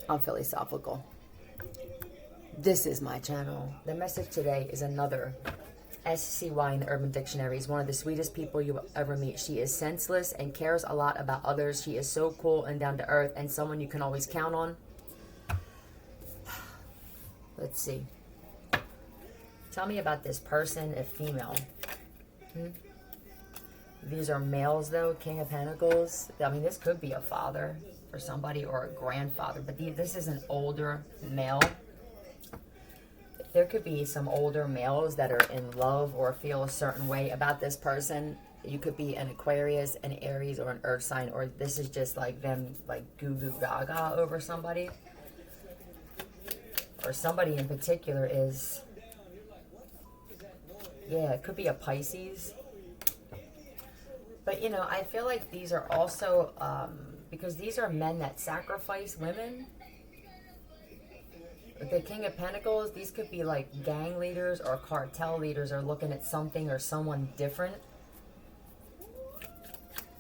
I'm philosophical. This is my channel. The message today is another SCY in the Urban Dictionary. Is one of the sweetest people you will ever meet. She is senseless and cares a lot about others. She is so cool and down to earth and someone you can always count on. Let's see. Tell me about this person, a female. These are males though, King of Pentacles. I mean, this could be a father for somebody or a grandfather, but this is an older male. There could be some older males that are in love or feel a certain way about this person. You could be an Aquarius, an Aries, or an Earth sign, or this is just like them like goo goo gaga over somebody. Or somebody in particular is, yeah, it could be a Pisces. But, you know, I feel like these are also, because these are men that sacrifice women. The King of Pentacles, these could be like gang leaders or cartel leaders or looking at something or someone different.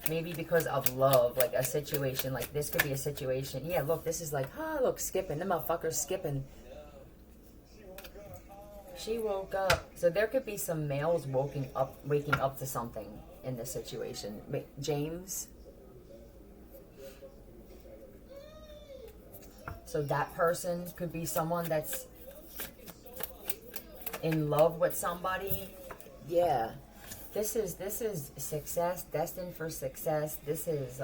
Maybe because of love, like a situation, like this could be a situation. Yeah, look, this is like, look, skipping. The motherfucker's skipping. She woke up. So there could be some males waking up to something in this situation. James. So that person could be someone that's in love with somebody. Yeah. This is success, destined for success. This is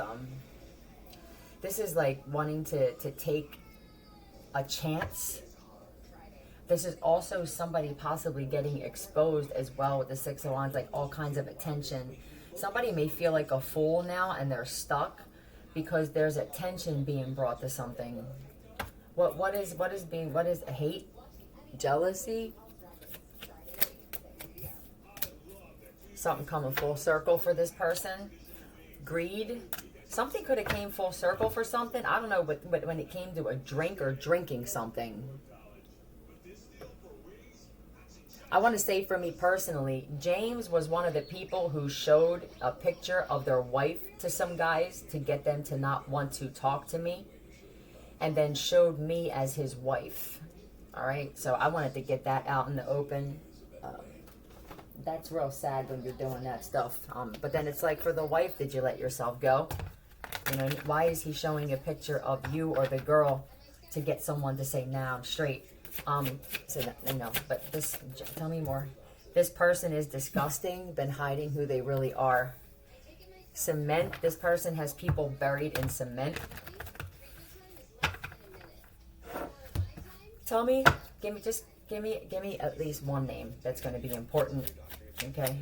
like wanting to take a chance. This is also somebody possibly getting exposed as well with the Six of Wands, like all kinds of attention. Somebody may feel like a fool now and they're stuck because there's attention being brought to something. What is hate? Jealousy? Something coming full circle for this person. Greed? Something could have came full circle for something. I don't know, but when it came to a drink or drinking something. I want to say for me personally, James was one of the people who showed a picture of their wife to some guys to get them to not want to talk to me. And then showed me as his wife. All right, so I wanted to get that out in the open. That's real sad when you're doing that stuff. But then it's like, for the wife, did you let yourself go? You know, why is he showing a picture of you or the girl to get someone to say, nah, I'm straight? So no, but this, tell me more. This person is disgusting, been hiding who they really are. Cement, this person has people buried in cement. Tell me, give me at least one name that's going to be important, okay?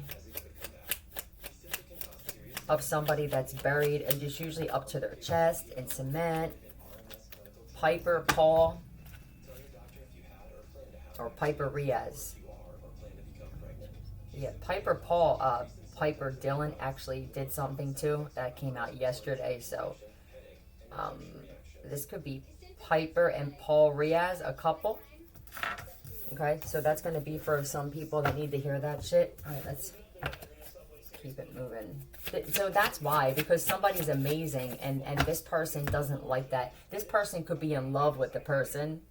Of somebody that's buried and just usually up to their chest in cement. Piper Paul or Piper Riaz. Yeah, Piper Paul, Piper Dylan actually did something too that came out yesterday. So this could be Piper and Paul Riaz, a couple. Okay, so that's going to be for some people that need to hear that shit. All right, let's keep it moving. So that's why, because somebody's amazing and this person doesn't like that. This person could be in love with the person,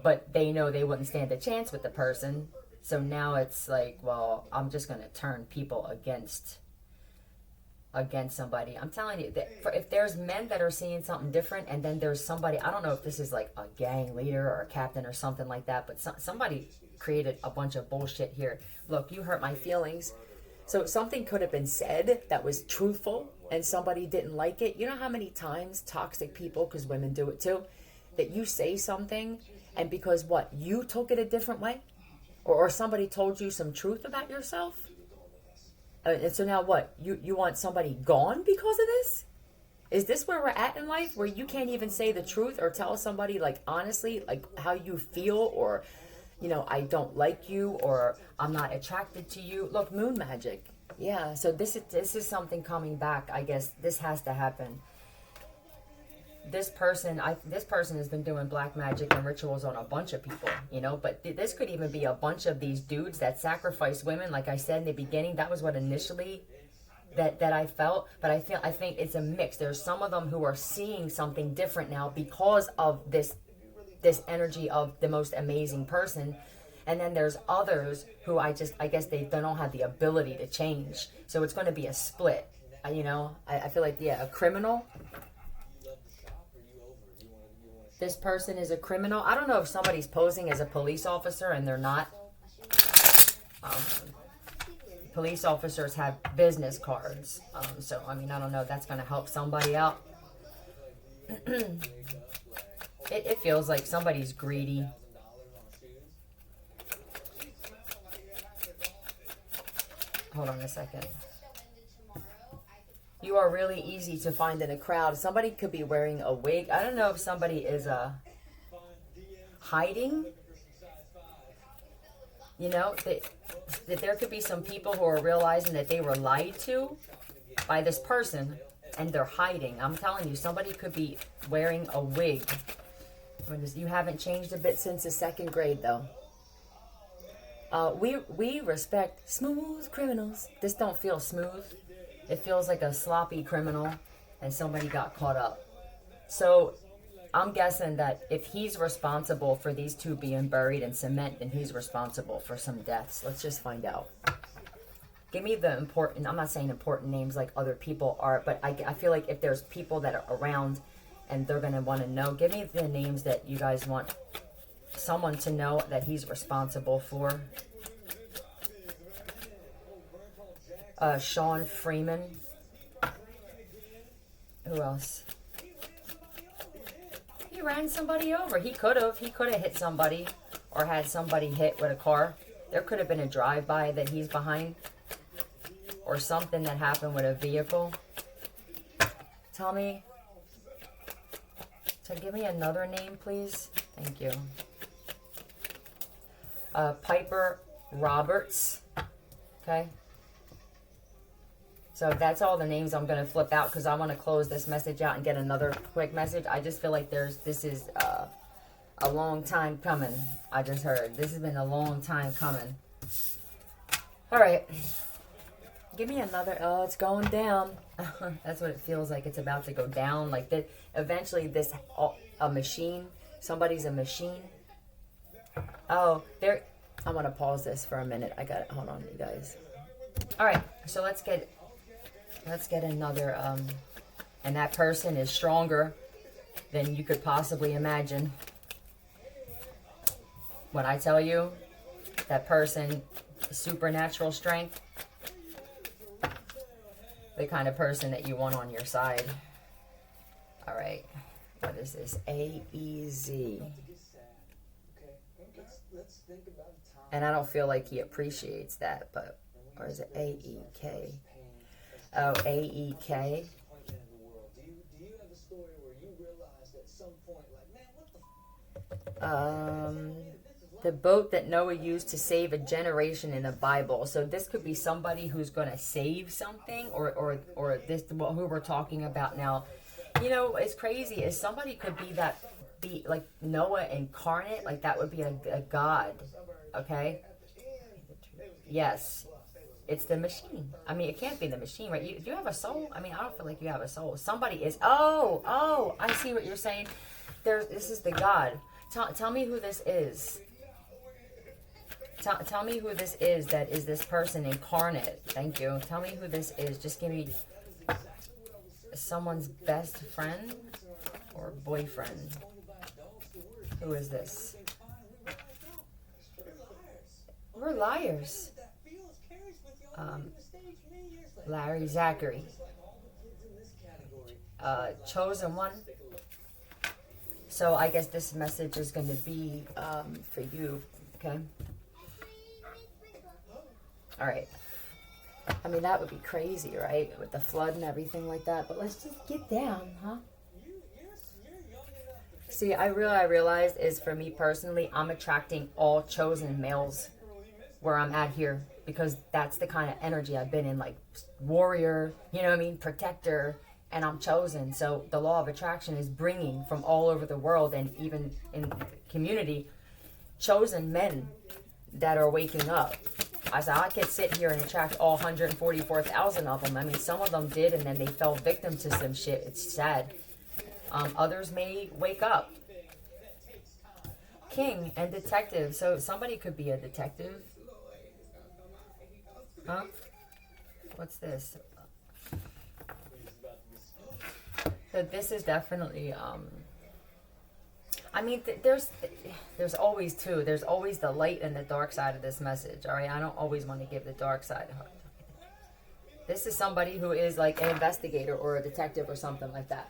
but they know they wouldn't stand a chance with the person. So now it's like, well, I'm just going to turn people against somebody. I'm telling you that if there's men that are seeing something different, and then there's somebody, I don't know if this is like a gang leader or a captain or something like that, but somebody created a bunch of bullshit here. Look, you hurt my feelings. So something could have been said that was truthful and somebody didn't like it. You know how many times toxic people, because women do it too, that you say something and because what, you took it a different way, or somebody told you some truth about yourself? And so now what? You want somebody gone because of this? Is this where we're at in life, where you can't even say the truth or tell somebody, like, honestly, like how you feel, or, you know, I don't like you, or I'm not attracted to you? Look, moon magic. Yeah, so this is something coming back. I guess this has to happen. This person has been doing black magic and rituals on a bunch of people, you know, but this could even be a bunch of these dudes that sacrifice women. Like I said in the beginning, that was what initially that I felt, but I think it's a mix. There's some of them who are seeing something different now because of this energy of the most amazing person. And then there's others who I guess they don't have the ability to change. So it's going to be a split. I feel like, a criminal. This person is a criminal. I don't know if somebody's posing as a police officer and they're not. Police officers have business cards. So, I don't know. That's going to help somebody out. It feels like somebody's greedy. Hold on a second. You are really easy to find in a crowd. Somebody could be wearing a wig. I don't know if somebody is hiding. That there could be some people who are realizing that they were lied to by this person and they're hiding. I'm telling you, somebody could be wearing a wig. You haven't changed a bit since the 2nd grade, though. We respect smooth criminals. This don't feel smooth. It feels like a sloppy criminal and somebody got caught up. So I'm guessing that if he's responsible for these two being buried in cement, then he's responsible for some deaths. Let's just find out. Give me the important, I'm not saying important names like other people are, but I feel like if there's people that are around and they're going to want to know, give me the names that you guys want someone to know that he's responsible for. Sean Freeman. Who else? He ran somebody over. He could have hit somebody or had somebody hit with a car. There could have been a drive-by that he's behind or something that happened with a vehicle. Tell me. So give me another name, please. Thank you. Piper Roberts. Okay. So that's all the names I'm going to flip out because I want to close this message out and get another quick message. I just feel like this is a long time coming. I just heard. This has been a long time coming. All right. Give me another. Oh, it's going down. That's what it feels like. It's about to go down. Like that. Eventually, a machine. Somebody's a machine. Oh, there. I'm going to pause this for a minute. I got it. Hold on, you guys. All right. So let's get another, and that person is stronger than you could possibly imagine. When I tell you that person, supernatural strength, the kind of person that you want on your side. All right, what is this? AEZ. And I don't feel like he appreciates that, but, or is it AEK? Oh, AEK. The boat that Noah used to save a generation in the Bible. So this could be somebody who's going to save something, or this who we're talking about now. It's crazy. Is somebody could be like Noah incarnate, like that would be a god. Okay. Yes. It's the machine. It can't be the machine, right? Do you have a soul? I don't feel like you have a soul. Somebody is. Oh, I see what you're saying. This is the God. Tell me who this is. Tell me who this is that is this person incarnate. Thank you. Tell me who this is. Just give me someone's best friend or boyfriend. Who is this? We're liars. Larry Zachary. Chosen one. So I guess this message is going to be for you. Okay. All right. That would be crazy, right? With the flood and everything like that. But let's just get down, huh? See, I realized is for me personally, I'm attracting all chosen males where I'm at here. Because that's the kind of energy I've been in, like warrior, protector, and I'm chosen. So the law of attraction is bringing from all over the world and even in the community, chosen men that are waking up. I said, I could sit here and attract all 144,000 of them. I mean, some of them did, and then they fell victim to some shit. It's sad. Others may wake up. King and detective. So somebody could be a detective. Huh? What's this? So this is definitely, I mean, there's always two. There's always the light and the dark side of this message, all right? I don't always want to give the dark side. This is somebody who is like an investigator or a detective or something like that.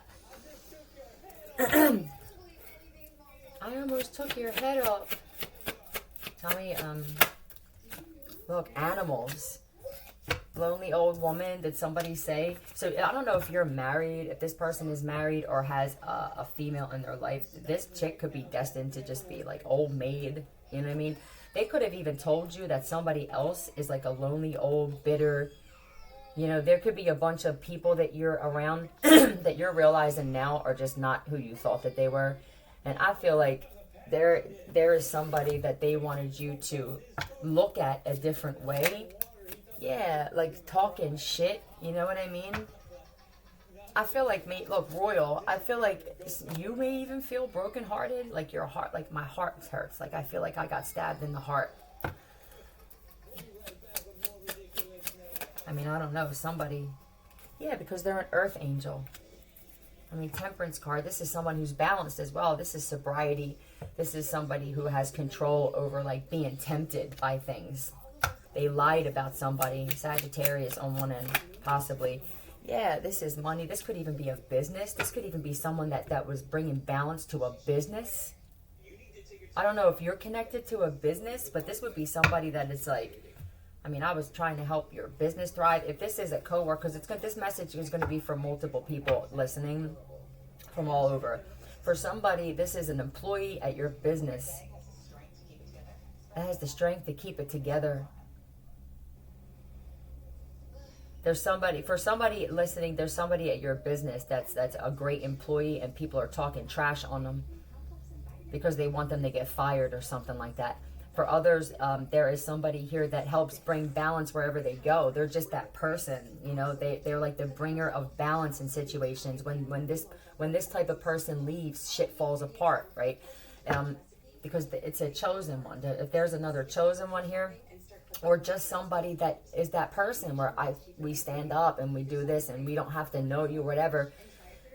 I almost took your head off. Tell me, look, animals. Lonely old woman, did somebody say? So I don't know if you're married, if this person is married or has a female in their life. This chick could be destined to just be like old maid, you know what I mean? They could have even told you that somebody else is like a lonely old bitter, you know, there could be a bunch of people that you're around that you're realizing now are just not who you thought that they were. And I feel like there is somebody that they wanted you to look at a different way. Yeah, like talking shit, you know what I mean? I feel like, look, Royal, I feel like you may even feel brokenhearted, like your heart, like my heart hurts. Like I feel like I got stabbed in the heart. I mean, I don't know, somebody, yeah, because they're an earth angel. I mean, Temperance card, this is someone who's balanced as well. This is sobriety. This is somebody who has control over like being tempted by things. They lied about somebody. Sagittarius on one end, possibly. Yeah, this is money. This could even be a business. This could even be someone that was bringing balance to a business. I don't know if you're connected to a business, but this would be somebody that is like, I mean, I was trying to help your business thrive. If this is a coworker, because this message is going to be for multiple people listening from all over. For somebody, this is an employee at your business that has the strength to keep it together. There's somebody, for somebody listening, there's somebody at your business that's a great employee and people are talking trash on them because they want them to get fired or something like that. For others, there is somebody here that helps bring balance wherever they go. They're just that person, you know. They're like the bringer of balance in situations. When this type of person leaves, shit falls apart, right? Because it's a chosen one. If there's another chosen one here, or just somebody that is that person where we stand up and we do this and we don't have to know you, whatever.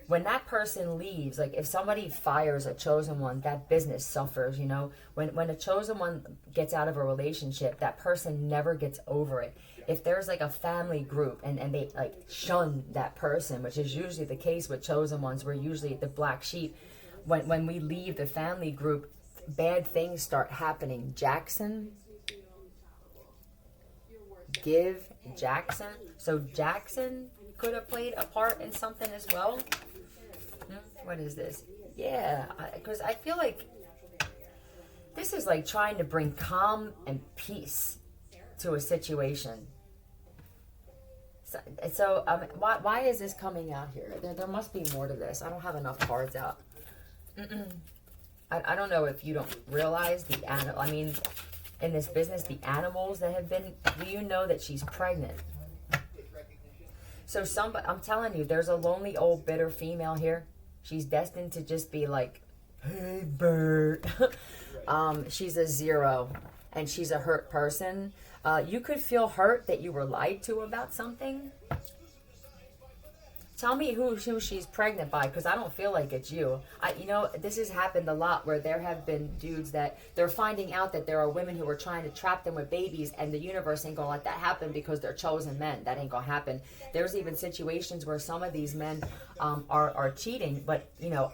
When that person leaves, like if somebody fires a chosen one, that business suffers, you know. When a chosen one gets out of a relationship, that person never gets over it. If there's like a family group and they like shun that person, which is usually the case with chosen ones, we're usually the black sheep. When we leave the family group, bad things start happening. Jackson. So Jackson could have played a part in something as well. What is this? Yeah, because I feel like this is like trying to bring calm and peace to a situation. So why is this coming out here? There must be more to this. I don't have enough cards out. I don't know if you don't realize I mean, in this business, the animals that have been, do you know that she's pregnant? So I'm telling you, there's a lonely old bitter female here. She's destined to just be like, hey, bird. She's a 0 and she's a hurt person. You could feel hurt that you were lied to about something. Tell me who she's pregnant by, because I don't feel like it's you. You know, this has happened a lot where there have been dudes that they're finding out that there are women who are trying to trap them with babies, and the universe ain't gonna let that happen because they're chosen men. That ain't gonna happen. There's even situations where some of these men are cheating, but you know,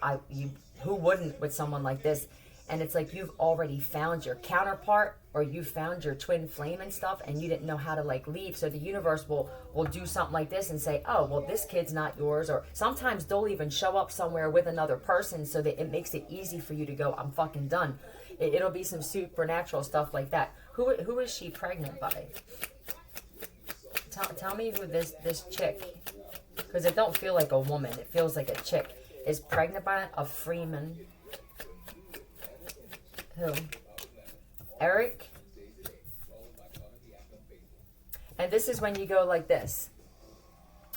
who wouldn't with someone like this? And it's like you've already found your counterpart, or you found your twin flame and stuff, and you didn't know how to like leave. So the universe will do something like this and say, oh, well, this kid's not yours. Or sometimes they'll even show up somewhere with another person so that it makes it easy for you to go, I'm fucking done. It'll be some supernatural stuff like that. Who is she pregnant by? Tell me who this chick, because it don't feel like a woman. It feels like a chick. Is pregnant by a Freeman. Who? Eric? And this is when you go like this.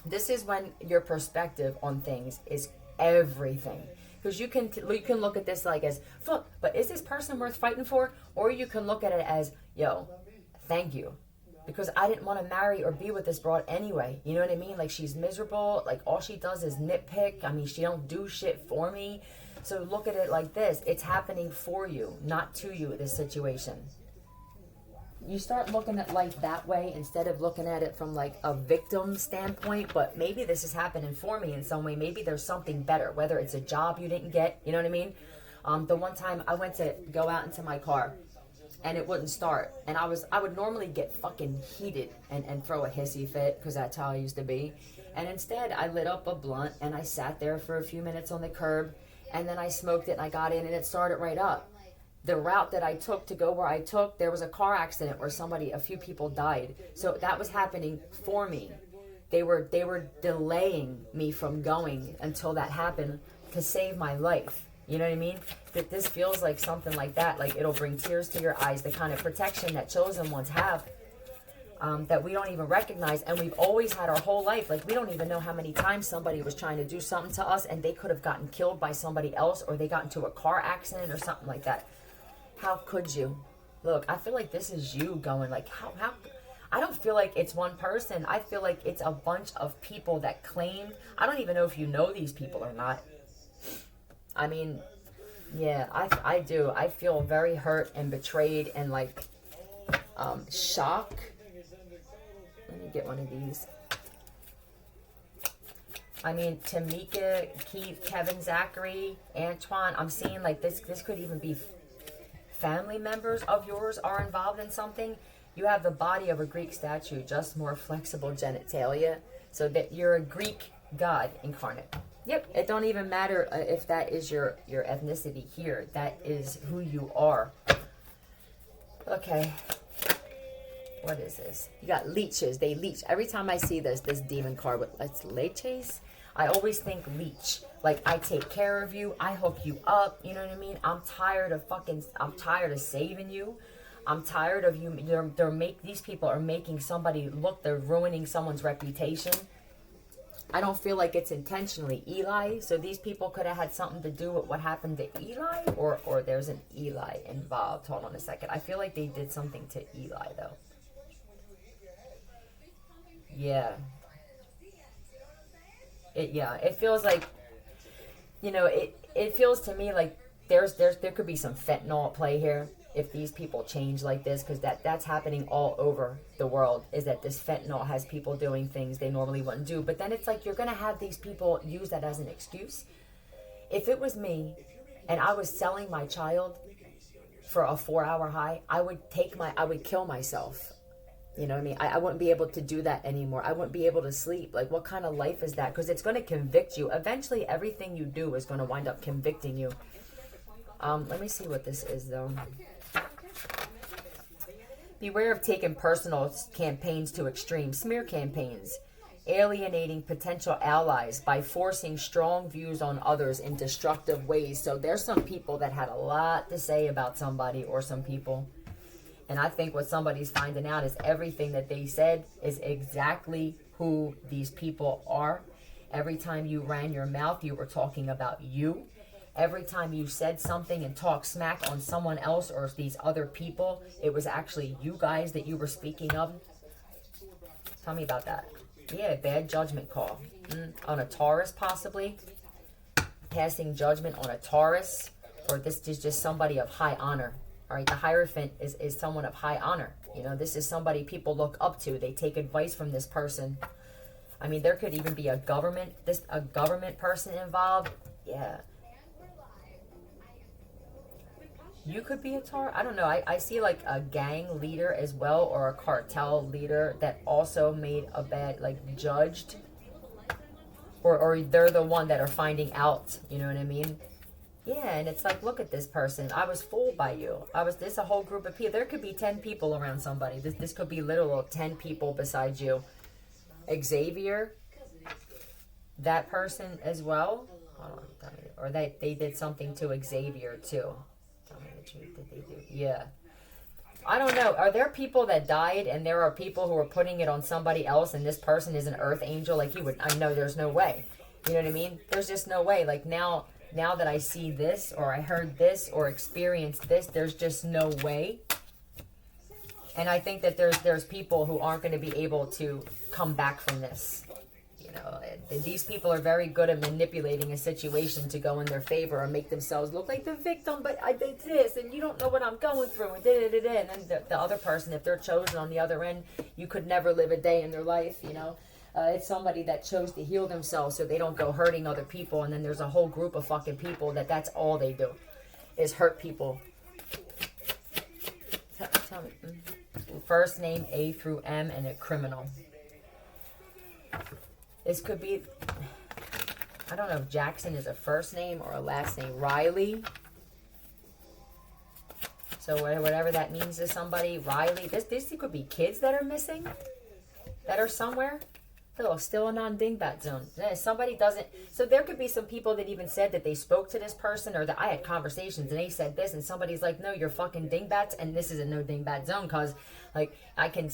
This is when your perspective on things is everything. Because you can look at this like as, fuck, but is this person worth fighting for? Or you can look at it as, yo, thank you. Because I didn't want to marry or be with this broad anyway. You know what I mean? Like, she's miserable. Like, all she does is nitpick. I mean, she don't do shit for me. So look at it like this. It's happening for you, not to you, this situation. You start looking at life that way instead of looking at it from like a victim standpoint. But maybe this is happening for me in some way. Maybe there's something better, whether it's a job you didn't get. You know what I mean? The one time I went to go out into my car and it wouldn't start. And I would normally get fucking heated and throw a hissy fit, because that's how I used to be. And instead I lit up a blunt and I sat there for a few minutes on the curb, and then I smoked it and I got in and it started right up. The route that I took to go where I took, there was a car accident where a few people died. So that was happening for me. They were delaying me from going until that happened to save my life. You know what I mean? That this feels like something like that. Like, it'll bring tears to your eyes. The kind of protection that chosen ones have, that we don't even recognize. And we've always had our whole life. Like, we don't even know how many times somebody was trying to do something to us and they could have gotten killed by somebody else, or they got into a car accident or something like that. How could you? Look, I feel like this is you going like, how, I don't feel like it's one person. I feel like it's a bunch of people that claimed. I don't even know if you know these people or not. I mean, yeah, I do. I feel very hurt and betrayed and like shock. Let me get one of these. I mean, Tamika, Keith, Kevin, Zachary, Antoine. I'm seeing like this could even be family members of yours are involved in something. You have the body of a Greek statue, just more flexible genitalia. So that you're a Greek god incarnate. Yep, it don't even matter if that is your ethnicity here. That is who you are. Okay. What is this? You got leeches. They leech. Every time I see this demon card with let's leeches, I always think leech. Like, I take care of you. I hook you up. You know what I mean? I'm tired of saving you. I'm tired of you. These people are making somebody look. They're ruining someone's reputation. I don't feel like it's intentionally. Eli. So these people could have had something to do with what happened to Eli, or there's an Eli involved. Hold on a second. I feel like they did something to Eli though. Yeah. It feels like, you know, it feels to me like there could be some fentanyl at play here if these people change like this, because that's happening all over the world, is that this fentanyl has people doing things they normally wouldn't do. But then it's like you're going to have these people use that as an excuse. If it was me and I was selling my child for a 4-hour high, I would kill myself. You know what I mean? I wouldn't be able to do that anymore. I wouldn't be able to sleep. Like, what kind of life is that? Because it's going to convict you. Eventually, everything you do is going to wind up convicting you. Let me see what this is, though. Beware of taking personal campaigns to extreme. Smear campaigns. Alienating potential allies by forcing strong views on others in destructive ways. So there's some people that had a lot to say about somebody or some people. And I think what somebody's finding out is everything that they said is exactly who these people are. Every time you ran your mouth, you were talking about you. Every time you said something and talked smack on someone else or these other people, it was actually you guys that you were speaking of. Tell me about that. Yeah, bad judgment call. On a Taurus, possibly. Passing judgment on a Taurus. Or this is just somebody of high honor. All right, the Hierophant is someone of high honor. You know, this is somebody people look up to. They take advice from this person. I mean, there could even be a government person involved. Yeah. You could be a Taurus. I don't know. I see like a gang leader as well, or a cartel leader that also made a bad, like, judged. Or they're the one that are finding out. You know what I mean? Yeah, and it's like, look at this person. I was fooled by you. This a whole group of people. There could be 10 people around somebody. This could be literal 10 people besides you. Xavier, that person as well. Hold on, or they did something to Xavier too. Tell me the truth. Did they do? Yeah. I don't know. Are there people that died and there are people who are putting it on somebody else and this person is an earth angel? Like you would, I know there's no way. You know what I mean? There's just no way. Like now that I see this or I heard this or experienced this, there's just no way. And I think that there's people who aren't going to be able to come back from this. You know, these people are very good at manipulating a situation to go in their favor or make themselves look like the victim. But I did this, and you don't know what I'm going through, and da-da-da-da. And then the other person, if they're chosen on the other end, you could never live a day in their life. You know, it's somebody that chose to heal themselves so they don't go hurting other people. And then there's a whole group of fucking people that's all they do, is hurt people. Tell me. First name A through M and a criminal. This could be, I don't know if Jackson is a first name or a last name. Riley. So whatever that means to somebody. Riley. This could be kids that are missing. That are somewhere. They're still a non-dingbat zone. Somebody doesn't. So there could be some people that even said that they spoke to this person or that I had conversations and they said this and somebody's like, no, you're fucking dingbats and this is a no dingbat zone because like I can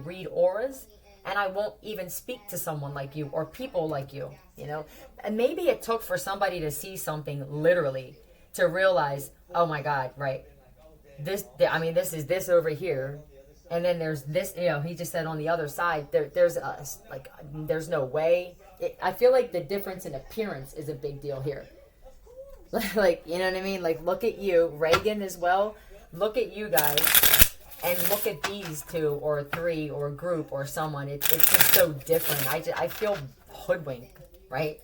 read auras. And I won't even speak to someone like you or people like you, you know. And maybe it took for somebody to see something literally to realize, oh my God, right. This is this over here. And then there's this, you know, he just said on the other side, there's no way. I feel like the difference in appearance is a big deal here. Like, you know what I mean? Like, look at you, Reagan as well. Look at you guys. And look at these two or three or group or someone. It's just so different. I feel hoodwinked, right?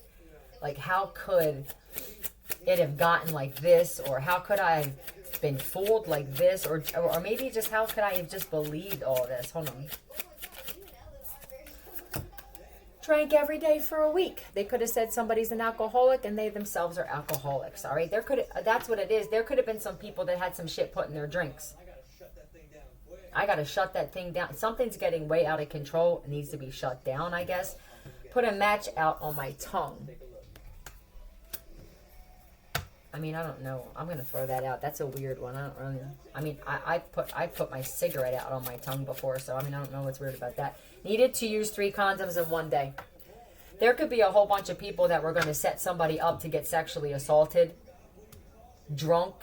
Like, how could it have gotten like this? Or how could I have been fooled like this? Or maybe just how could I have just believed all this? Hold on. Drank every day for a week. They could have said somebody's an alcoholic and they themselves are alcoholics. All right, that's what it is. There could have been some people that had some shit put in their drinks. I gotta shut that thing down. Something's getting way out of control. It needs to be shut down, I guess. Put a match out on my tongue. I mean, I don't know. I'm gonna throw that out. That's a weird one. I don't really. I mean, I put my cigarette out on my tongue before, so I mean, I don't know what's weird about that. Needed to use 3 condoms in one day. There could be a whole bunch of people that were going to set somebody up to get sexually assaulted, drunk.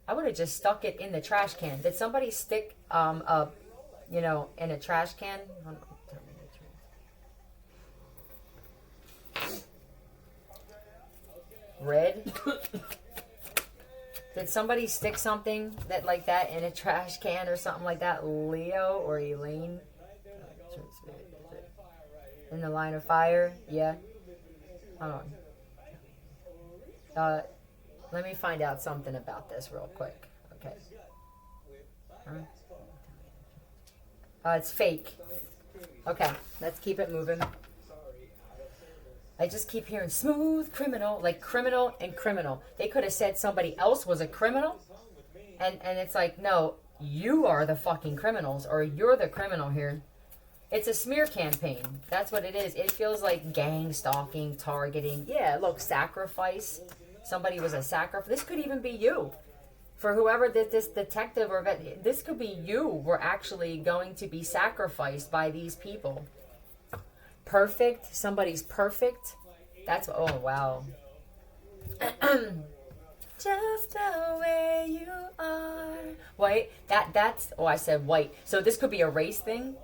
I would have just stuck it in the trash can. Did somebody stick, in a trash can? Red? Did somebody stick something like that in a trash can or something like that? Leo or Elaine? In the line of fire? Yeah. Hold on. Let me find out something about this real quick. Okay. It's fake. Okay, let's keep it moving. I just keep hearing smooth criminal, like criminal and criminal. They could have said somebody else was a criminal. And it's like, no, you are the fucking criminals, or you're the criminal here. It's a smear campaign. That's what it is. It feels like gang stalking, targeting. Yeah, look, sacrifice. Somebody was a sacrifice. This could even be you. For whoever did this detective or vet, this could be you. We're actually going to be sacrificed by these people. Perfect. Somebody's perfect. That's, oh, wow. Just the way you are. White. That's, oh, I said white. So this could be a race thing,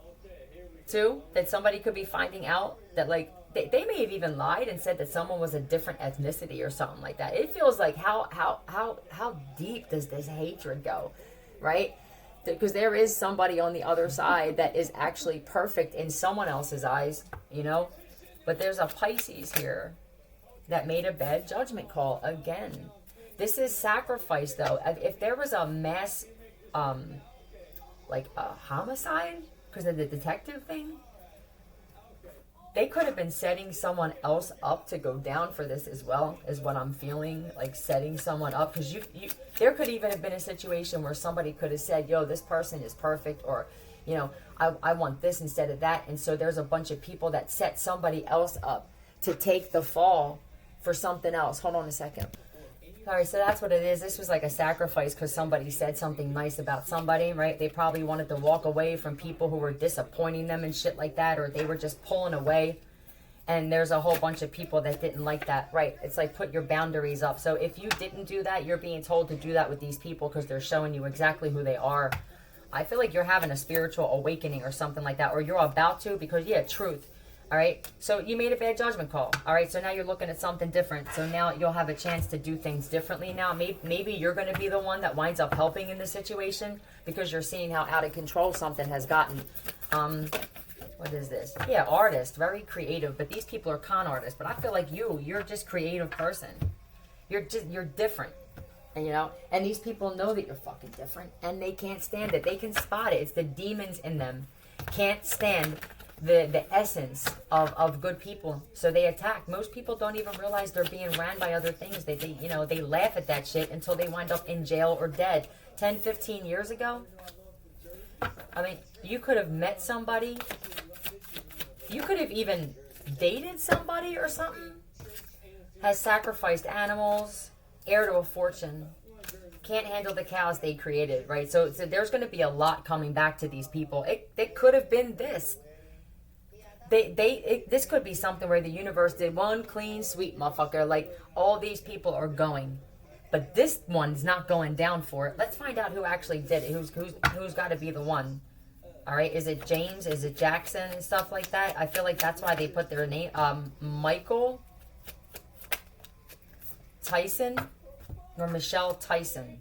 too. That somebody could be finding out that, like, they may have even lied and said that someone was a different ethnicity or something like that. It feels like how deep does this hatred go, right? Because there is somebody on the other side that is actually perfect in someone else's eyes, you know? But there's a Pisces here that made a bad judgment call again. This is sacrifice, though. If there was a mass, like a homicide because of the detective thing, they could have been setting someone else up to go down for this as well, is what I'm feeling, like setting someone up. Because there could even have been a situation where somebody could have said, yo, this person is perfect, or, you know, I want this instead of that. And so there's a bunch of people that set somebody else up to take the fall for something else. Hold on a second. All right, so that's what it is. This was like a sacrifice because somebody said something nice about somebody, right? They probably wanted to walk away from people who were disappointing them and shit like that, or they were just pulling away. And there's a whole bunch of people that didn't like that, right? It's like put your boundaries up. So if you didn't do that, you're being told to do that with these people because they're showing you exactly who they are. I feel like you're having a spiritual awakening or something like that, or you're about to because, yeah, truth. All right, so you made a bad judgment call. All right, so now you're looking at something different. So now you'll have a chance to do things differently now. Maybe you're going to be the one that winds up helping in the situation because you're seeing how out of control something has gotten. What is this? Yeah, artist, very creative. But these people are con artists. But I feel like you're just creative person. You're different. And, you know, and these people know that you're fucking different, and they can't stand it. They can spot it. It's the demons in them. Can't stand the essence of good people, so they attack. Most people don't even realize they're being ran by other things. They you know, they laugh at that shit until they wind up in jail or dead. 10, 15 years ago, I mean, you could have met somebody, you could have even dated somebody or something, has sacrificed animals, heir to a fortune, can't handle the chaos they created, right? So there's going to be a lot coming back to these people. It could have been this. This could be something where the universe did one clean sweep, motherfucker. Like, all these people are going, but this one's not going down for it. Let's find out who actually did it. Who's got to be the one? All right, is it James? Is it Jackson and stuff like that? I feel like that's why they put their name. Michael Tyson or Michelle Tyson.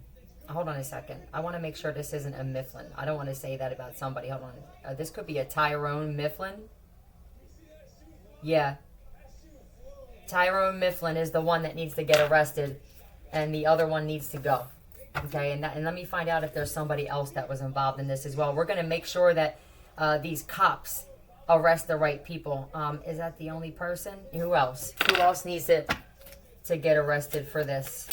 Hold on a second. I want to make sure this isn't a Mifflin. I don't want to say that about somebody. Hold on. This could be a Tyrone Mifflin. Yeah. Tyrone Mifflin is the one that needs to get arrested, and the other one needs to go. Okay, and let me find out if there's somebody else that was involved in this as well. We're going to make sure that these cops arrest the right people. Is that the only person? Who else? Who else needs to get arrested for this?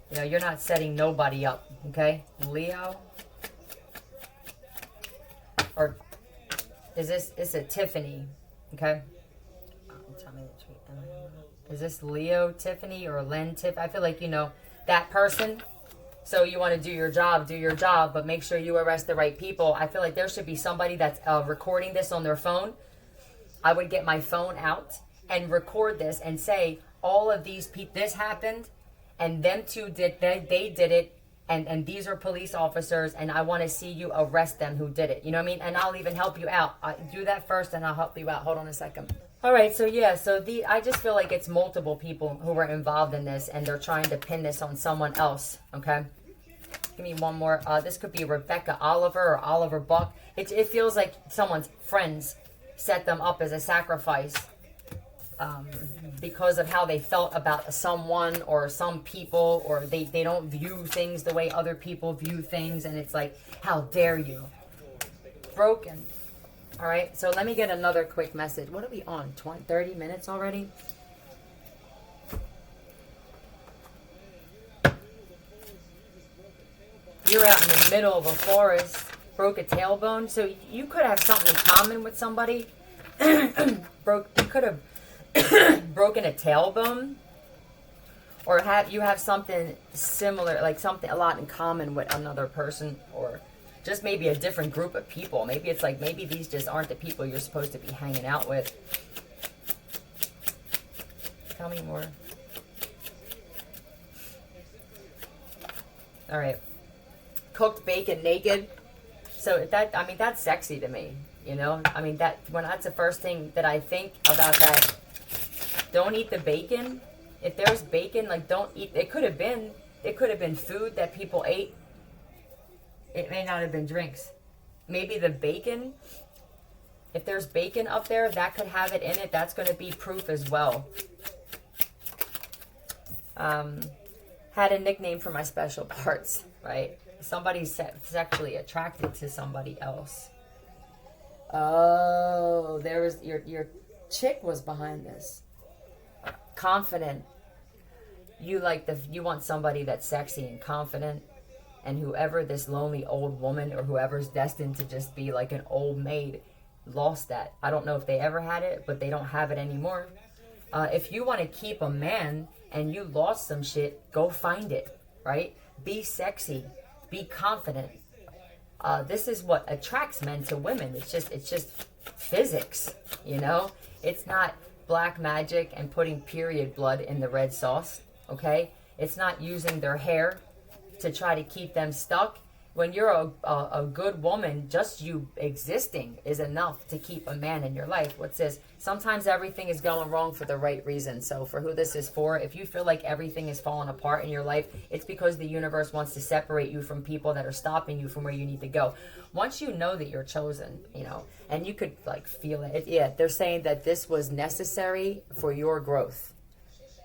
You know, you're not setting nobody up, okay? Leo? Or is this, it's a Tiffany, okay? Tell me the truth. Is this Leo Tiffany or Len Tiff? I feel like, you know, that person. So you want to do your job, but make sure you arrest the right people. I feel like there should be somebody that's recording this on their phone. I would get my phone out and record this and say, all of these people, this happened, and them two they did it, and these are police officers, and I want to see you arrest them who did it. You know what I mean? And I'll even help you out. Do that first, and I'll help you out. Hold on a second. All right, so yeah, I just feel like it's multiple people who were involved in this, and they're trying to pin this on someone else, okay? Give me one more. This could be Rebecca Oliver or Oliver Buck. It feels like someone's friends set them up as a sacrifice because of how they felt about someone or some people, or they don't view things the way other people view things, and it's like, how dare you? Broken. All right, so let me get another quick message. What are we on? 30 minutes already? You're out in the middle of a forest, broke a tailbone, so you could have something in common with somebody. You could have broken a tailbone, or you have something similar, like something a lot in common with another person, or just maybe a different group of people. Maybe it's like, maybe these just aren't the people you're supposed to be hanging out with. Tell me more. All right. Cooked bacon naked. So that's sexy to me, you know? I mean, that's the first thing that I think about that. Don't eat the bacon. If there's bacon, like, don't eat. It could have been food that people ate. It may not have been drinks. Maybe the bacon, if there's bacon up there, that could have it in it. That's going to be proof as well. Had a nickname for my special parts, right? Somebody's sexually attracted to somebody else. Oh, there was your chick was behind this. Confident. You want somebody that's sexy and confident. And whoever this lonely old woman, or whoever's destined to just be like an old maid, lost that. I don't know if they ever had it, but they don't have it anymore. If you want to keep a man and you lost some shit, go find it, right? Be sexy, be confident. This is what attracts men to women. It's just physics, you know? It's not black magic and putting period blood in the red sauce, okay? It's not using their hair to try to keep them stuck. When you're a good woman, just you existing is enough to keep a man in your life. What's this? Sometimes everything is going wrong for the right reason. So for who this is for, if you feel like everything is falling apart in your life, it's because the universe wants to separate you from people that are stopping you from where you need to go. Once you know that you're chosen, you know, and you could like feel it. Yeah, they're saying that this was necessary for your growth.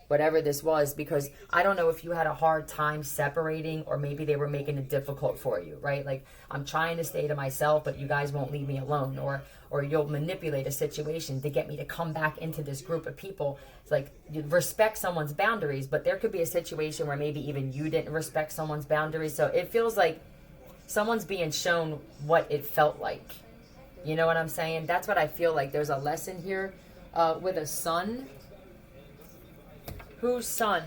Whatever this was, because I don't know if you had a hard time separating, or maybe they were making it difficult for you, right? Like, I'm trying to stay to myself, but you guys won't leave me alone, or you'll manipulate a situation to get me to come back into this group of people. It's like, you respect someone's boundaries, but there could be a situation where maybe even you didn't respect someone's boundaries. So it feels like someone's being shown what it felt like. You know what I'm saying? That's what I feel like. There's a lesson here with a son. Whose son?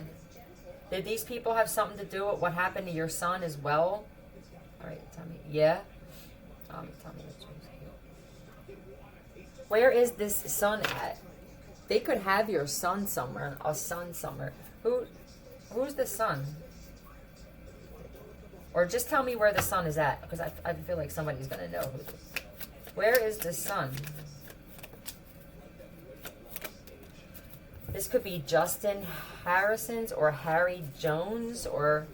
Did these people have something to do with what happened to your son as well? All right, tell me. Yeah? Tell me the truth. Where is this son at? They could have your son somewhere. A son somewhere. Who's the son? Or just tell me where the son is at. Because I feel like somebody's going to know. Where is the son? This could be Justin Harrison's or Harry Jones or...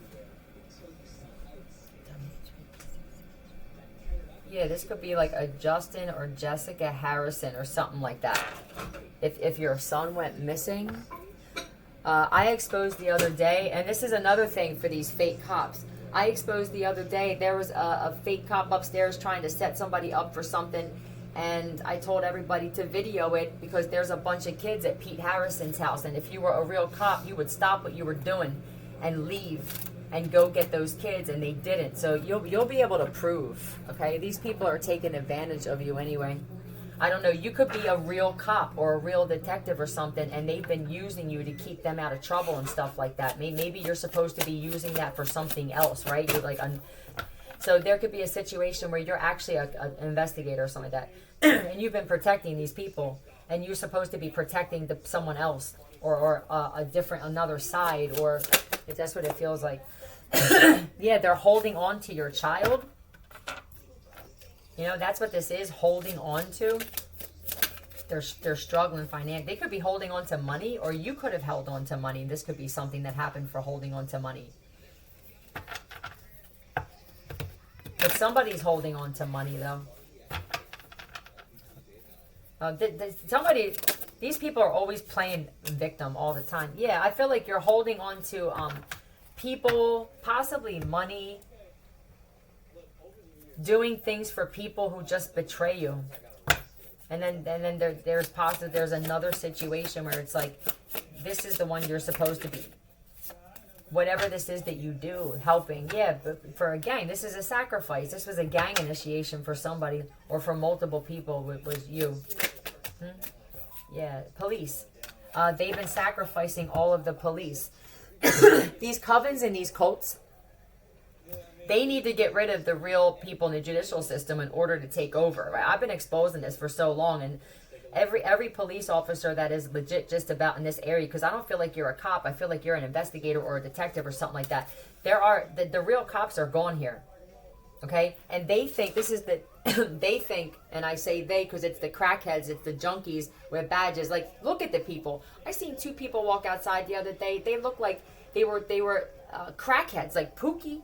Yeah, this could be like a Justin or Jessica Harrison or something like that. If your son went missing. I exposed the other day, and this is another thing for these fake cops. I exposed the other day, there was a fake cop upstairs trying to set somebody up for something. And I told everybody to video it because there's a bunch of kids at Pete Harrison's house. And if you were a real cop, you would stop what you were doing and leave and go get those kids. And they didn't. So you'll be able to prove, okay? These people are taking advantage of you anyway. I don't know. You could be a real cop or a real detective or something, and they've been using you to keep them out of trouble and stuff like that. Maybe you're supposed to be using that for something else, right? You're like... So there could be a situation where you're actually an investigator or something like that, and you've been protecting these people, and you're supposed to be protecting someone else or another side, or if that's what it feels like. Yeah, they're holding on to your child. You know, that's what this is, holding on to. They're struggling financially. They could be holding on to money, or you could have held on to money. This could be something that happened for holding on to money. But somebody's holding on to money, though. These people are always playing victim all the time. Yeah, I feel like you're holding on to people, possibly money, doing things for people who just betray you. And then there's another situation where it's like, this is the one you're supposed to be. Whatever this is that you do, helping. Yeah, but for a gang, this is a sacrifice. This was a gang initiation for somebody, or for multiple people. It was you. Yeah, police. They've been sacrificing all of the police. These covens and these cults, they need to get rid of the real people in the judicial system in order to take over. Right? I've been exposing this for so long, and every police officer that is legit just about in this area, because I don't feel like you're a cop. I feel like you're an investigator or a detective or something like that. The real cops are gone here. Okay? And they think, they think, and I say they because it's the crackheads, it's the junkies with badges. Like, look at the people. I seen 2 people walk outside the other day. They look like they were crackheads, like Pookie.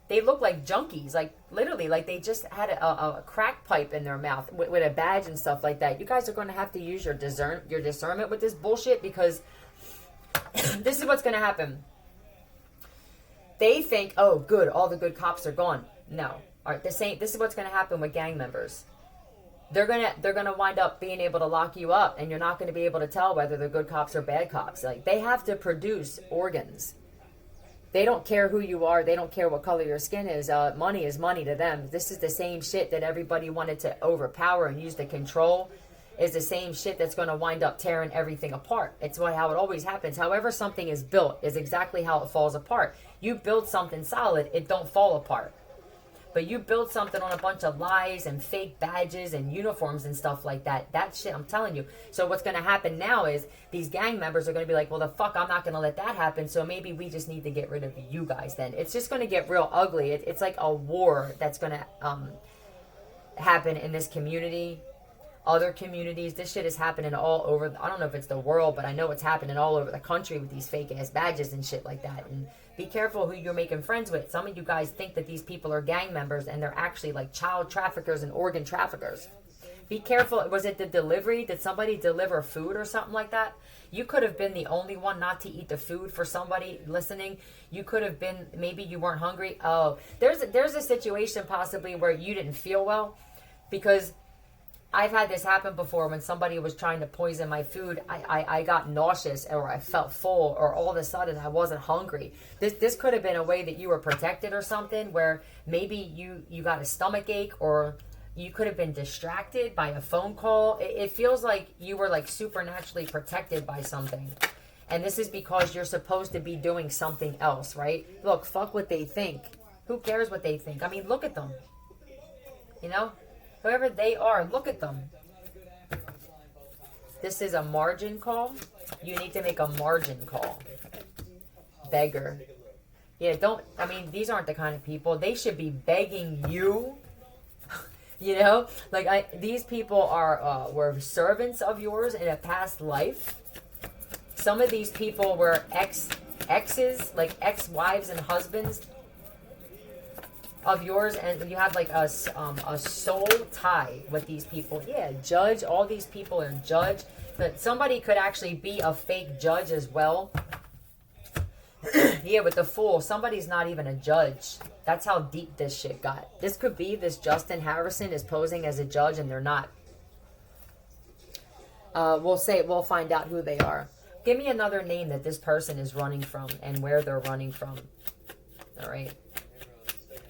They look like junkies, like literally, like they just had a crack pipe in their mouth with a badge and stuff like that. You guys are going to have to use your discernment with this bullshit, because this is what's going to happen. They think, oh, good, all the good cops are gone. No, all right, this is what's going to happen with gang members. They're gonna wind up being able to lock you up, and you're not going to be able to tell whether they're good cops or bad cops. Like, they have to produce organs. They don't care who you are. They don't care what color your skin is. Money is money to them. This is the same shit that everybody wanted to overpower and use to control is the same shit that's going to wind up tearing everything apart. It's how it always happens. However something is built is exactly how it falls apart. You build something solid, it don't fall apart. But you build something on a bunch of lies and fake badges and uniforms and stuff like that. That shit, I'm telling you. So what's going to happen now is these gang members are going to be like, well, the fuck, I'm not going to let that happen. So maybe we just need to get rid of you guys then. It's just going to get real ugly. It's like a war that's going to happen in this community. Other communities, this shit is happening all over. I don't know if it's the world, but I know it's happening all over the country with these fake ass badges and shit like that. And be careful who you're making friends with. Some of you guys think that these people are gang members and they're actually like child traffickers and organ traffickers. Be careful. Was it the delivery? Did somebody deliver food or something like that? You could have been the only one not to eat the food for somebody listening. You could have been, maybe you weren't hungry. Oh, there's a situation possibly where you didn't feel well, because I've had this happen before when somebody was trying to poison my food. I got nauseous, or I felt full, or all of a sudden I wasn't hungry. This could have been a way that you were protected or something, where maybe you got a stomach ache, or you could have been distracted by a phone call. It feels like you were like supernaturally protected by something. And this is because you're supposed to be doing something else, right? Look, fuck what they think. Who cares what they think? I mean, look at them. You know? Whoever they are, look at them. This is a margin call. You need to make a margin call. Beggar. Yeah, these aren't the kind of people. They should be begging you. You know? Like, these people were servants of yours in a past life. Some of these people were exes, like ex-wives and husbands of yours, and you have like a soul tie with these people. Yeah, judge. All these people are judge. But somebody could actually be a fake judge as well. Yeah, with the fool, somebody's not even a judge. That's how deep this shit got. This could be this Justin Harrison is posing as a judge and they're not. We'll find out who they are. Give me another name that this person is running from and where they're running from. All right.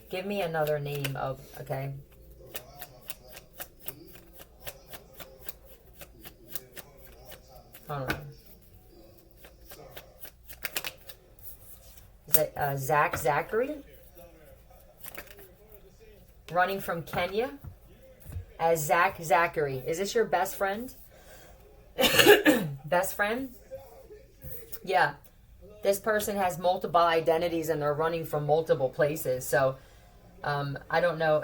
Give me another name of, okay. Hold on. Is that Zachary? Running from Kenya as Zachary. Is this your best friend? Best friend? Yeah. This person has multiple identities and they're running from multiple places. So, I don't know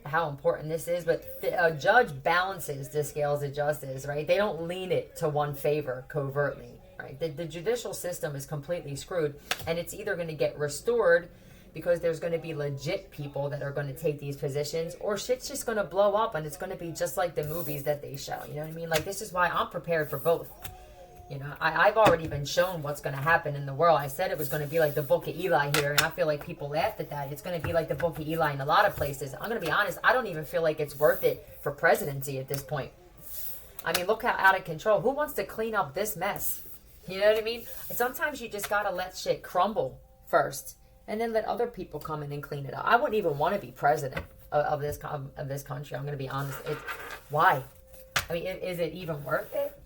how important this is, but a judge balances the scales of justice, right? They don't lean it to one favor covertly, right? The judicial system is completely screwed, and it's either going to get restored because there's going to be legit people that are going to take these positions, or shit's just going to blow up and it's going to be just like the movies that they show. You know what I mean? Like, this is why I'm prepared for both. You know, I've already been shown what's going to happen in the world. I said it was going to be like the Book of Eli here, and I feel like people laughed at that. It's going to be like the Book of Eli in a lot of places. I'm going to be honest, I don't even feel like it's worth it for presidency at this point. I mean, look how out of control. Who wants to clean up this mess? You know what I mean? Sometimes you just got to let shit crumble first, and then let other people come in and clean it up. I wouldn't even want to be president of this country. I'm going to be honest. Why? I mean, is it even worth it?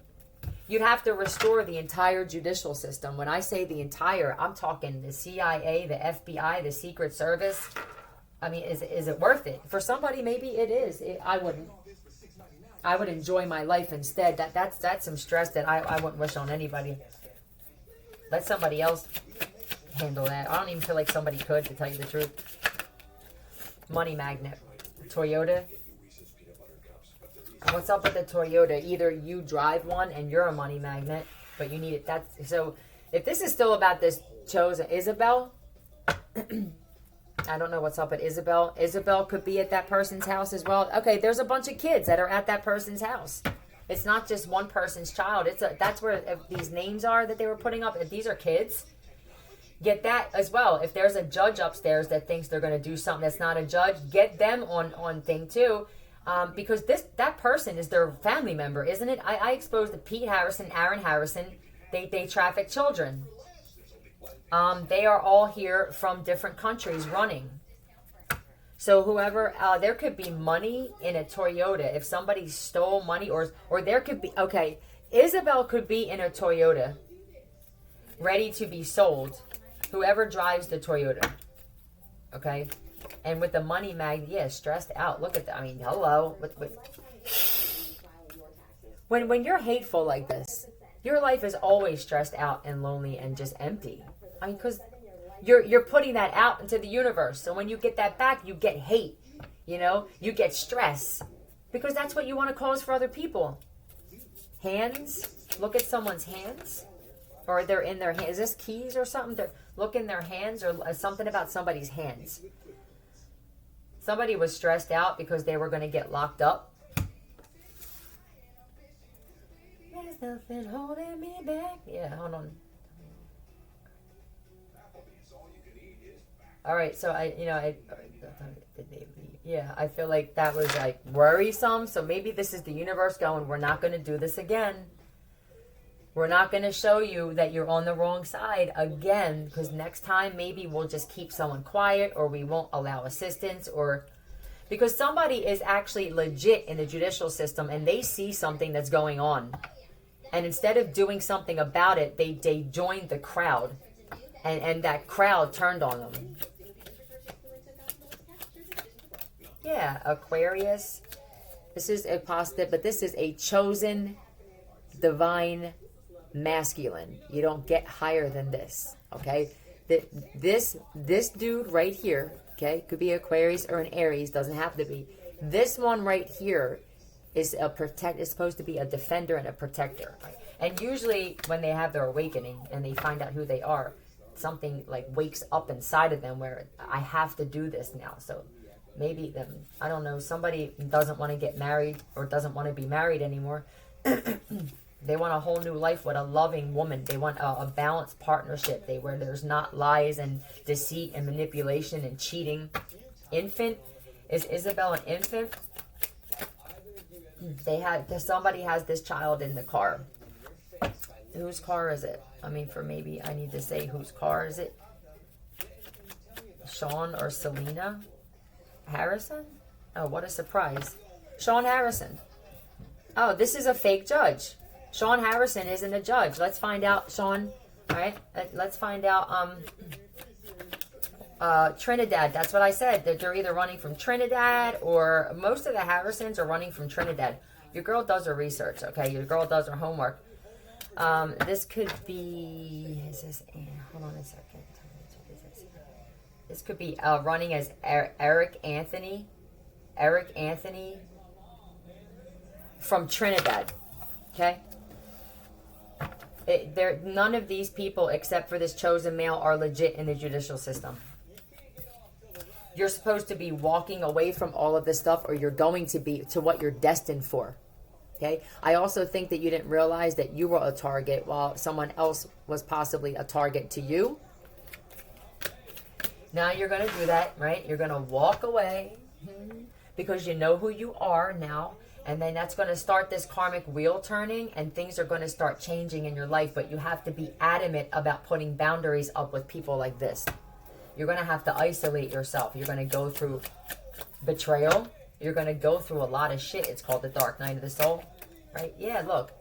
You'd have to restore the entire judicial system. When I say the entire, I'm talking the CIA, the FBI, the Secret Service. I mean, is it worth it? For somebody, maybe it is. I wouldn't. I would enjoy my life instead. That's some stress that I wouldn't wish on anybody. Let somebody else handle that. I don't even feel like somebody could, to tell you the truth. Money magnet. Toyota. What's up with the Toyota? Either you drive one and you're a money magnet, but you need it. So if this is still about this chosen Isabel, I don't know what's up with Isabel. Isabel could be at that person's house as well. Okay, there's a bunch of kids that are at that person's house. It's not just one person's child. That's where these names are that they were putting up. If these are kids, get that as well. If there's a judge upstairs that thinks they're going to do something that's not a judge, get them on thing too. Because that person is their family member, isn't it? I exposed the Pete Harrison, Aaron Harrison. They traffic children. They are all here from different countries running. So whoever, there could be money in a Toyota. If somebody stole money, or there could be, okay, Isabel could be in a Toyota, ready to be sold. Whoever drives the Toyota, okay, and with the money magnet, yeah, stressed out. Look at that. I mean, hello. When you're hateful like this, your life is always stressed out and lonely and just empty. I mean, because you're putting that out into the universe. So when you get that back, you get hate. You know, you get stress, because that's what you want to cause for other people. Hands. Look at someone's hands, or they're in their hands. Is this keys or something? Look in their hands, or something about somebody's hands. Somebody was stressed out because they were going to get locked up. There's nothing holding me back. Yeah, hold on. All right, so I feel like that was like worrisome. So maybe this is the universe going, we're not going to do this again. We're not going to show you that you're on the wrong side again, because next time maybe we'll just keep someone quiet, or we won't allow assistance, or because somebody is actually legit in the judicial system and they see something that's going on. And instead of doing something about it, they joined the crowd, and that crowd turned on them. Yeah, Aquarius. This is a positive, but this is a chosen divine masculine. You don't get higher than this, okay? This dude right here, okay, could be Aquarius or an Aries, doesn't have to be. This one right here is is supposed to be a defender and a protector. Right? And usually when they have their awakening and they find out who they are, something like wakes up inside of them where I have to do this now. So maybe I don't know, somebody doesn't want to get married or doesn't want to be married anymore. They want a whole new life with a loving woman. They want a balanced partnership, where there's not lies and deceit and manipulation and cheating. Infant. Is Isabel an infant? Somebody has this child in the car. Whose car is it? I mean, maybe I need to say whose car is it? Sean or Selena Harrison? Oh, what a surprise. Sean Harrison. Oh, this is a fake judge. Sean Harrison isn't a judge. Let's find out, Sean. All right, let's find out. Trinidad. That's what I said. That they're either running from Trinidad, or most of the Harrisons are running from Trinidad. Your girl does her research, okay? Your girl does her homework. This could be. Hold on a second. This could be running as Eric Anthony. Eric Anthony from Trinidad. Okay. None of these people, except for this chosen male, are legit in the judicial system. You're supposed to be walking away from all of this stuff, or you're going to be to what you're destined for. Okay. I also think that you didn't realize that you were a target while someone else was possibly a target to you. Now you're going to do that, right? You're going to walk away because you know who you are now. And then that's going to start this karmic wheel turning, and things are going to start changing in your life. But you have to be adamant about putting boundaries up with people like this. You're going to have to isolate yourself. You're going to go through betrayal. You're going to go through a lot of shit. It's called the dark night of the soul, right? Yeah, look,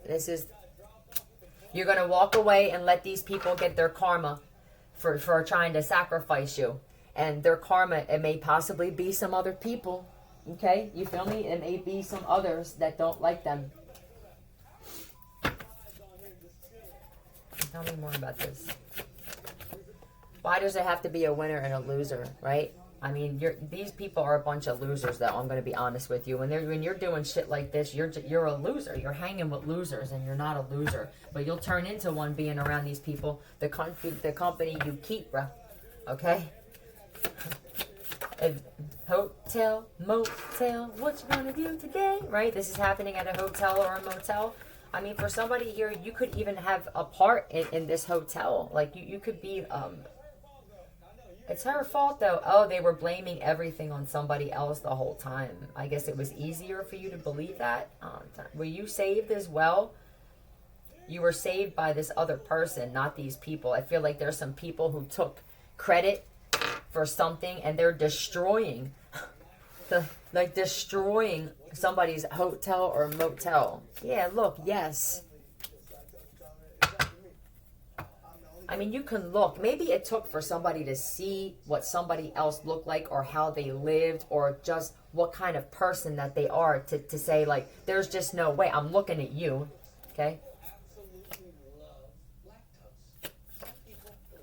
you're going to walk away and let these people get their karma for trying to sacrifice you. And their karma, it may possibly be some other people. Okay, you feel me? It may be some others that don't like them. Tell me more about this. Why does there have to be a winner and a loser, right? I mean, these people are a bunch of losers, though. I'm going to be honest with you. When you're doing shit like this, you're a loser. You're hanging with losers, and you're not a loser. But you'll turn into one being around these people. The company you keep, bro. Okay. Hotel, motel, what you gonna do today? Right? This is happening at a hotel or a motel. I mean, for somebody here, you could even have a part in this hotel. Like, you could be, it's her fault, though. Oh, they were blaming everything on somebody else the whole time. I guess it was easier for you to believe that. Were you saved as well? You were saved by this other person, not these people. I feel like there's some people who took credit for something, and they're destroying like destroying somebody's hotel or motel. Yeah, look, yes. I mean, you can look. Maybe it took for somebody to see what somebody else looked like or how they lived or just what kind of person that they are to say, like, there's just no way. I'm looking at you. Okay?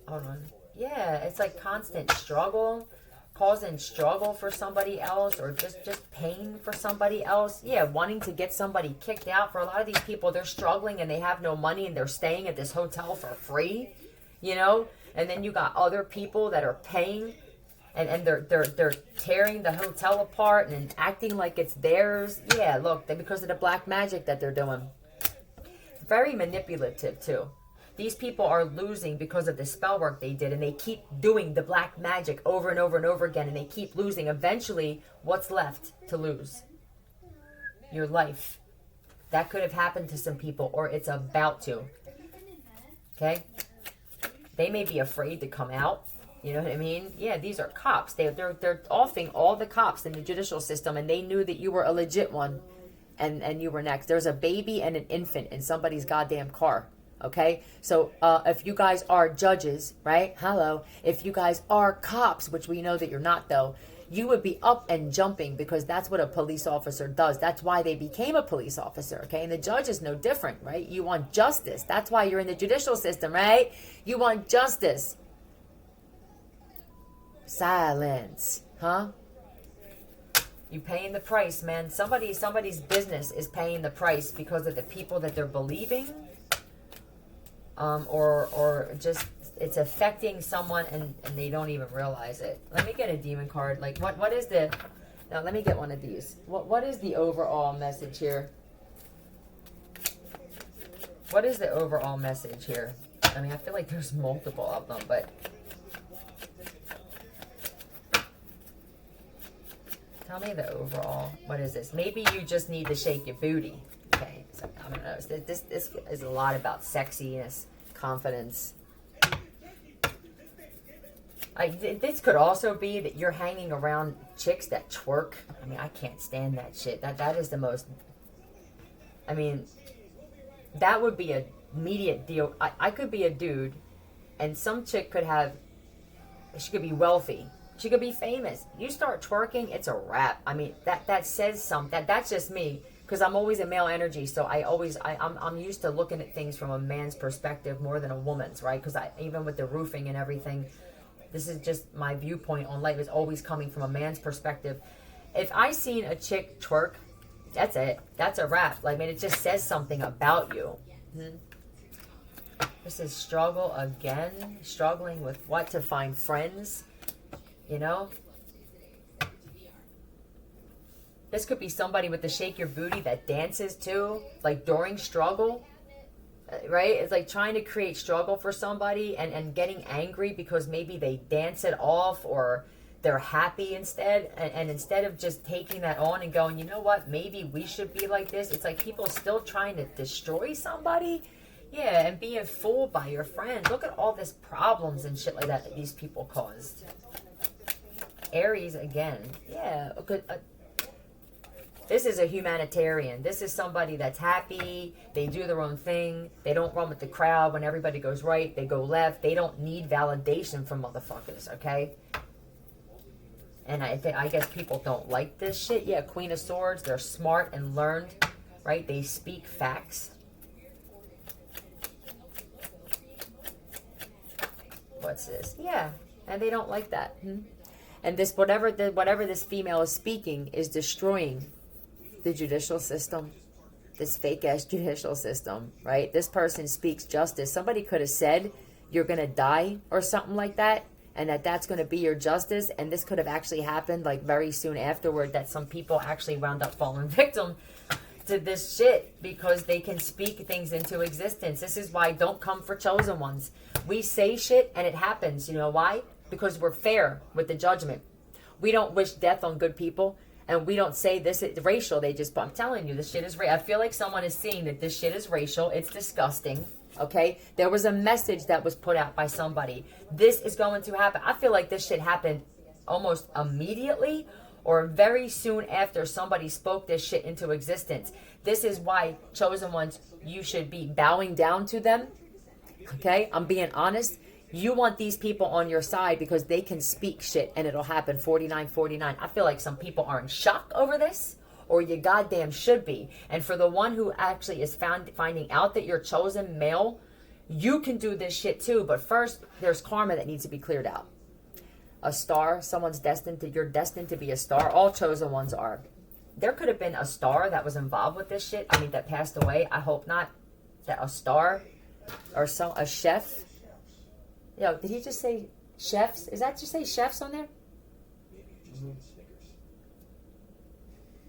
Hold on. Yeah, it's like constant struggle, causing struggle for somebody else or just pain for somebody else. Yeah, wanting to get somebody kicked out. For a lot of these people, they're struggling and they have no money and they're staying at this hotel for free. You know, and then you got other people that are paying, and they're tearing the hotel apart and acting like it's theirs. Yeah, look, because of the black magic that they're doing. Very manipulative too. These people are losing because of the spell work they did, and they keep doing the black magic over and over and over again, and they keep losing. Eventually, what's left to lose? Your life. That could have happened to some people, or it's about to. Okay? They may be afraid to come out. You know what I mean? Yeah, these are cops. They're offing all the cops in the judicial system, and they knew that you were a legit one, and you were next. There's a baby and an infant in somebody's goddamn car. Okay? So if you guys are judges, right? Hello. If you guys are cops, which we know that you're not, though, you would be up and jumping because that's what a police officer does. That's why they became a police officer, okay? And the judge is no different, right? You want justice. That's why you're in the judicial system, right? You want justice. Silence, huh? You paying the price, man. Somebody's business is paying the price because of the people that they're believing, or just it's affecting someone and they don't even realize it. Let me get a demon card. Like what is the now let me get one of these. What is the overall message here? What is the overall message here? I mean, I feel like there's multiple of them, but tell me the overall. What is this? Maybe you just need to shake your booty. Okay, so I don't know. This is a lot about sexiness, confidence. This could also be that you're hanging around chicks that twerk. I mean, I can't stand that shit. That is the most. I mean, that would be an immediate deal. I could be a dude, and some chick could have. She could be wealthy. She could be famous. You start twerking, it's a wrap. I mean, that says something. That's just me, because I'm always a male energy. So I'm used to looking at things from a man's perspective more than a woman's, right? Because even with the roofing and everything. This is just my viewpoint on life. Is always coming from a man's perspective. If I seen a chick twerk, that's it. That's a wrap. Like, I mean, it just says something about you. This is struggle again. Struggling with what? To find friends. You know? This could be somebody with the shake your booty that dances too. Like during struggle. Right? It's like trying to create struggle for somebody and getting angry because maybe they dance it off or they're happy instead. And instead of just taking that on and going, you know what, maybe we should be like this. It's like people still trying to destroy somebody. Yeah, and being fooled by your friends. Look at all this problems and shit like that these people caused. Aries again. Yeah, this is a humanitarian. This is somebody that's happy. They do their own thing. They don't run with the crowd. When everybody goes right, they go left. They don't need validation from motherfuckers, okay? And I guess people don't like this shit. Yeah, Queen of Swords. They're smart and learned, right? They speak facts. What's this? Yeah, and they don't like that. And this whatever this female is speaking is destroying the judicial system, this fake ass judicial system, right? This person speaks justice. Somebody could have said you're gonna die or something like that, and that's gonna be your justice. And this could have actually happened like very soon afterward. That some people actually wound up falling victim to this shit because they can speak things into existence. This is why don't come for chosen ones. We say shit and it happens. You know why? Because we're fair with the judgment. We don't wish death on good people. And we don't say this is racial. I'm telling you, this shit is racial. I feel like someone is seeing that this shit is racial. It's disgusting. Okay? There was a message that was put out by somebody. This is going to happen. I feel like this shit happened almost immediately. or very soon after somebody spoke this shit into existence. This is why, chosen ones, you should be bowing down to them. Okay, I'm being honest. You want these people on your side because they can speak shit and it'll happen. 4949. I feel like some people are in shock over this, or you goddamn should be. And for the one who actually is finding out that you're chosen male, you can do this shit too. But first, there's karma that needs to be cleared out. A star, someone's you're destined to be a star. All chosen ones are. There could have been a star that was involved with this shit. I mean, that passed away. I hope not. That a star or a chef. Yo, did he just say chefs? Is that just say chefs on there? Mm-hmm.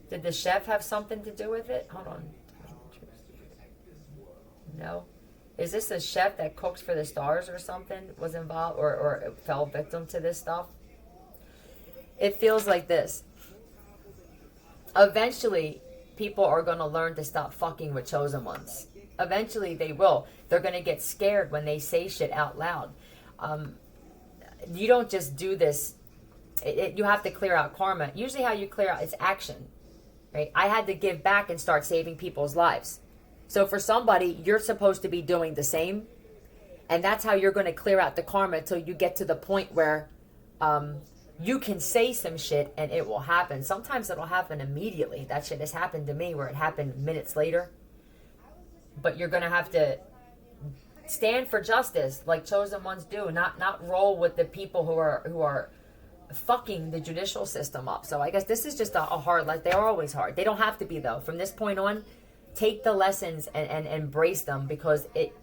Did the chef have something to do with it? Hold on. No. Is this a chef that cooks for the stars or something was involved or fell victim to this stuff? It feels like this. Eventually, people are going to learn to stop fucking with chosen ones. Eventually, they will. They're going to get scared when they say shit out loud. You don't just do this. You have to clear out karma. Usually how you clear out, it's action. Right? I had to give back and start saving people's lives. So for somebody, you're supposed to be doing the same. And that's how you're going to clear out the karma until you get to the point where you can say some shit and it will happen. Sometimes it'll happen immediately. That shit has happened to me where it happened minutes later. But you're going to have to stand for justice like chosen ones do. Not roll with the people who are fucking the judicial system up. So I guess this is just a hard life. They're always hard. They don't have to be though. From this point on, take the lessons and embrace them, because it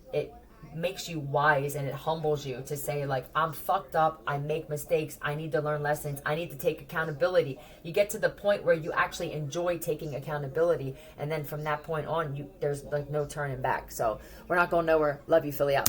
makes you wise and it humbles you to say, like, I'm fucked up, I make mistakes, I need to learn lessons, I need to take accountability. You get to the point where you actually enjoy taking accountability, and then from that point on, there's like no turning back. So we're not going nowhere. Love you, Philly out.